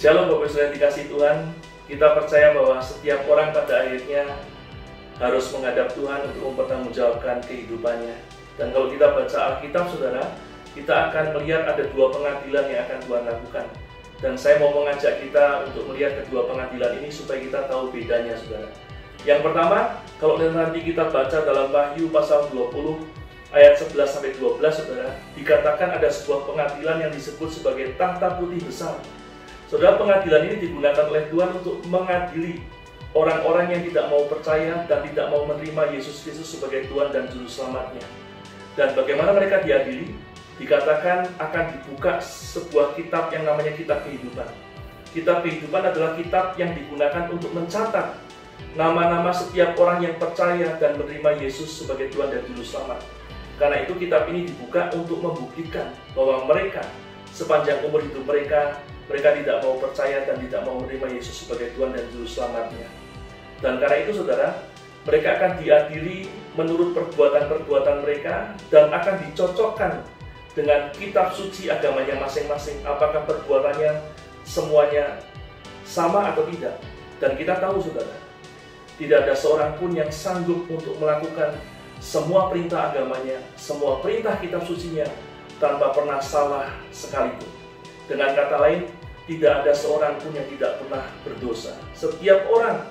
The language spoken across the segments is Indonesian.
Shalom Bapak Ibu yang dikasihi Tuhan. Kita percaya bahwa setiap orang pada akhirnya harus menghadap Tuhan untuk mempertanggungjawabkan kehidupannya. Dan kalau kita baca Alkitab, saudara, kita akan melihat ada dua pengadilan yang akan Tuhan lakukan. Dan saya mau mengajak kita untuk melihat kedua pengadilan ini supaya kita tahu bedanya, saudara. Yang pertama, kalau nanti kita baca dalam Wahyu pasal 20 ayat 11-12, saudara, dikatakan ada sebuah pengadilan yang disebut sebagai tahta putih besar. Saudara, pengadilan ini digunakan oleh Tuhan untuk mengadili orang-orang yang tidak mau percaya dan tidak mau menerima Yesus Kristus sebagai Tuhan dan Juru Selamatnya. Dan bagaimana mereka diadili? Dikatakan akan dibuka sebuah kitab yang namanya Kitab Kehidupan. Kitab Kehidupan adalah kitab yang digunakan untuk mencatat nama-nama setiap orang yang percaya dan menerima Yesus sebagai Tuhan dan Juru Selamat. Karena itu kitab ini dibuka untuk membuktikan bahwa mereka sepanjang umur hidup mereka tidak mau percaya dan tidak mau menerima Yesus sebagai Tuhan dan Juru Selamatnya. Dan karena itu, saudara, mereka akan diadili menurut perbuatan-perbuatan mereka dan akan dicocokkan dengan kitab suci agamanya masing-masing. Apakah perbuatannya semuanya sama atau tidak? Dan kita tahu, saudara, tidak ada seorang pun yang sanggup untuk melakukan semua perintah agamanya, semua perintah kitab sucinya tanpa pernah salah sekalipun. Dengan kata lain, tidak ada seorang pun yang tidak pernah berdosa. Setiap orang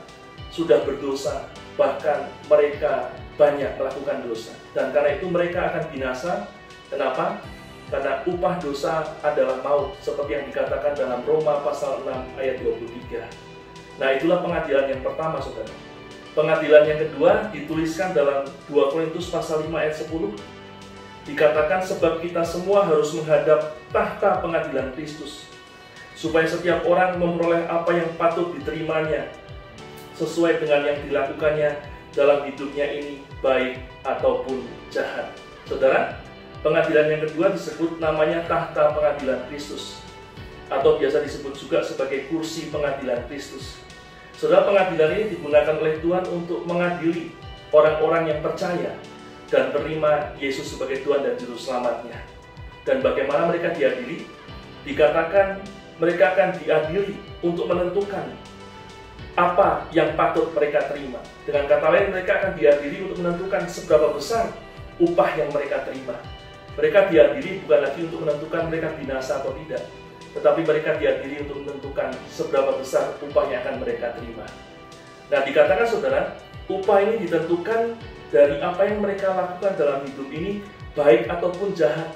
sudah berdosa, bahkan mereka banyak melakukan dosa. Dan karena itu mereka akan binasa. Kenapa? Karena upah dosa adalah maut, seperti yang dikatakan dalam Roma pasal 6 ayat 23. Nah, itulah pengadilan yang pertama, saudara. Pengadilan yang kedua dituliskan dalam 2 Korintus pasal 5 ayat 10. Dikatakan sebab kita semua harus menghadap tahta pengadilan Kristus, supaya setiap orang memperoleh apa yang patut diterimanya sesuai dengan yang dilakukannya dalam hidupnya ini, baik ataupun jahat. Saudara, pengadilan yang kedua disebut namanya tahta pengadilan Kristus, atau biasa disebut juga sebagai kursi pengadilan Kristus. Saudara, pengadilan ini digunakan oleh Tuhan untuk mengadili orang-orang yang percaya dan menerima Yesus sebagai Tuhan dan Juru Selamatnya. Dan bagaimana mereka diadili? Dikatakan mereka akan diadili untuk menentukan apa yang patut mereka terima. Dengan kata lain, mereka akan diadili untuk menentukan seberapa besar upah yang mereka terima. Mereka diadili bukan lagi untuk menentukan mereka binasa atau tidak, tetapi mereka diadili untuk menentukan seberapa besar upah yang akan mereka terima. Nah, dikatakan, saudara, upah ini ditentukan dari apa yang mereka lakukan dalam hidup ini, baik ataupun jahat.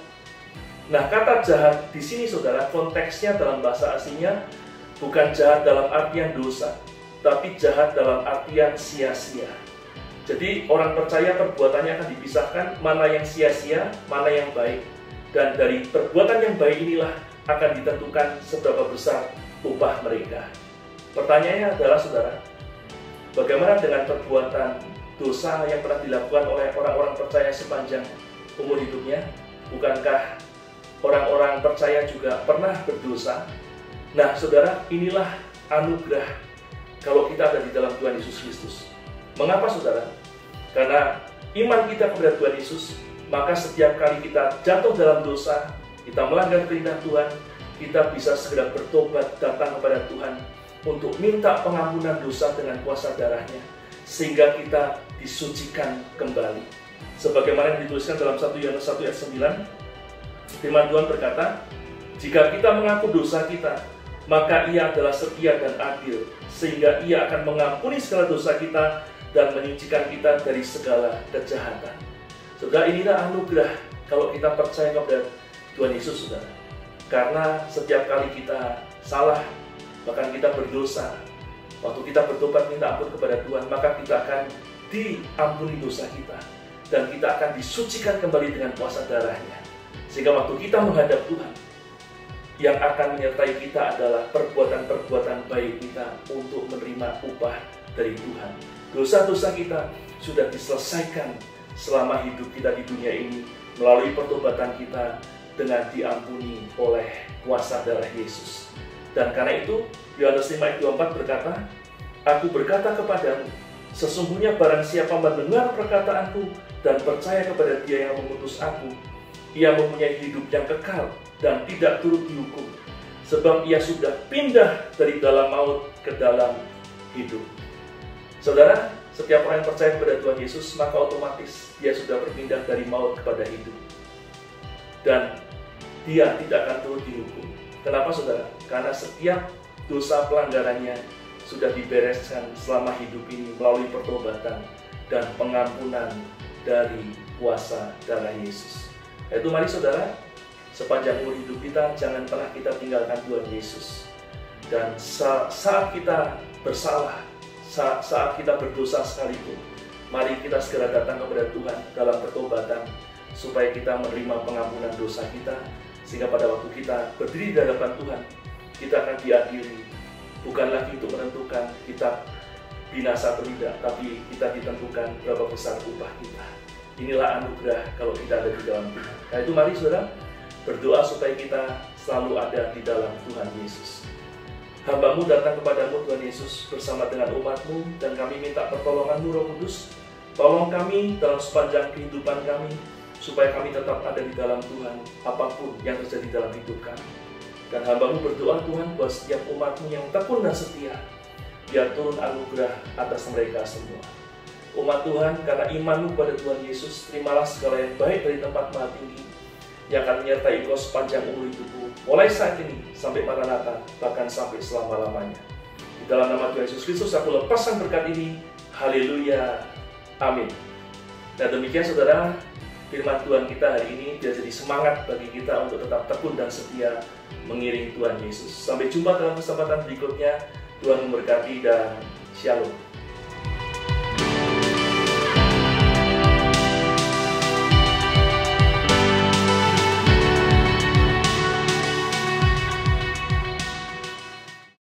Nah, kata jahat di sini, saudara, konteksnya dalam bahasa aslinya bukan jahat dalam artian dosa, tapi jahat dalam artian sia-sia. Jadi orang percaya perbuatannya akan dipisahkan, mana yang sia-sia, mana yang baik. Dan dari perbuatan yang baik inilah akan ditentukan seberapa besar upah mereka. Pertanyaannya adalah, saudara, bagaimana dengan perbuatan dosa yang pernah dilakukan oleh orang-orang percaya sepanjang umur hidupnya? Bukankah orang-orang percaya juga pernah berdosa? Nah, saudara, inilah anugerah kalau kita ada di dalam Tuhan Yesus Kristus. Mengapa, saudara? Karena iman kita kepada Tuhan Yesus, maka setiap kali kita jatuh dalam dosa, kita melanggar perintah Tuhan, kita bisa segera bertobat datang kepada Tuhan untuk minta pengampunan dosa dengan kuasa darahnya, sehingga kita disucikan kembali. Sebagaimana yang dituliskan dalam 1 Yohanes 1 ayat 9, firman Tuhan berkata, jika kita mengaku dosa kita, maka Ia adalah setia dan adil, sehingga Ia akan mengampuni segala dosa kita dan menyucikan kita dari segala kejahatan. Saudara, inilah anugerah kalau kita percaya kepada Tuhan Yesus, saudara. Karena setiap kali kita salah, bahkan kita berdosa, waktu kita bertobat minta ampun kepada Tuhan, maka kita akan diampuni dosa kita dan kita akan disucikan kembali dengan kuasa darahnya. Sehingga waktu kita menghadap Tuhan, yang akan menyertai kita adalah perbuatan-perbuatan baik kita untuk menerima upah dari Tuhan. Dosa-dosa kita sudah diselesaikan selama hidup kita di dunia ini melalui pertobatan kita dengan diampuni oleh kuasa darah Yesus. Dan karena itu, Yohanes 5 ayat 24 berkata, Aku berkata kepadamu, sesungguhnya barang siapa mendengar perkataanku dan percaya kepada Dia yang mengutus aku, ia mempunyai hidup yang kekal dan tidak turut dihukum, sebab ia sudah pindah dari dalam maut ke dalam hidup. Saudara, setiap orang yang percaya kepada Tuhan Yesus, maka otomatis dia sudah berpindah dari maut kepada hidup. Dan dia tidak akan turut dihukum. Kenapa saudara? Karena setiap dosa pelanggarannya sudah dibereskan selama hidup ini melalui pertobatan dan pengampunan dari kuasa darah Yesus. Itu mari saudara, sepanjang umur hidup kita jangan pernah kita tinggalkan Tuhan Yesus. Dan saat kita bersalah, saat kita berdosa sekalipun, mari kita segera datang kepada Tuhan dalam pertobatan supaya kita menerima pengampunan dosa kita, sehingga pada waktu kita berdiri di hadapan Tuhan, kita akan diadili, bukan lagi untuk menentukan kita binasa atau tidak, tapi kita ditentukan berapa besar upah kita. Inilah anugerah kalau kita ada di dalam Tuhan. Nah itu mari saudara, berdoa supaya kita selalu ada di dalam Tuhan Yesus. Hamba-Mu datang kepadamu Tuhan Yesus bersama dengan umat-Mu, dan kami minta pertolongan-Mu Roh Kudus. Tolong kami dalam sepanjang kehidupan kami, supaya kami tetap ada di dalam Tuhan apapun yang terjadi dalam hidup kami. Dan hamba-Mu berdoa Tuhan buat setiap umat-Mu yang tekun dan setia, biar turun anugerah atas mereka semua. Umat Tuhan, karena iman-Mu pada Tuhan Yesus, terimalah segala yang baik dari tempat Maha Tinggi, yang akan menyertai Engkau sepanjang umur hidupmu, mulai saat ini sampai Maranatha, bahkan sampai selama-lamanya. Di dalam nama Tuhan Yesus Kristus aku lepaskan berkat ini. Haleluya. Amin. Nah demikian saudara, firman Tuhan kita hari ini biar jadi semangat bagi kita untuk tetap tekun dan setia mengiring Tuhan Yesus. Sampai jumpa dalam kesempatan berikutnya. Tuhan memberkati dan shalom.